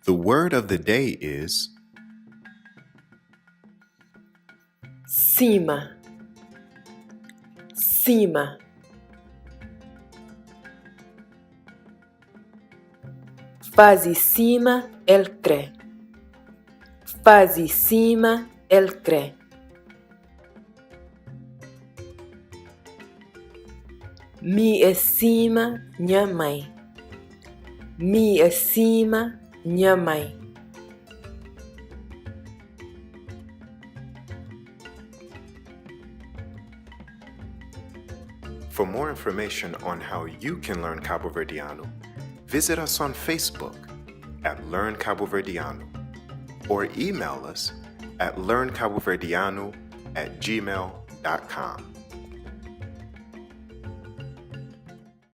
The word of the day is cima, cima. Fazi cima el tre. Fazi cima el tre. Mi acima minha mãe. Mi acima minha mãe. For more information on how you can learn Cabo Verdeano, visit us on Facebook at Learn Cabo Verdeano or email us at learncaboverdeano@gmail.com.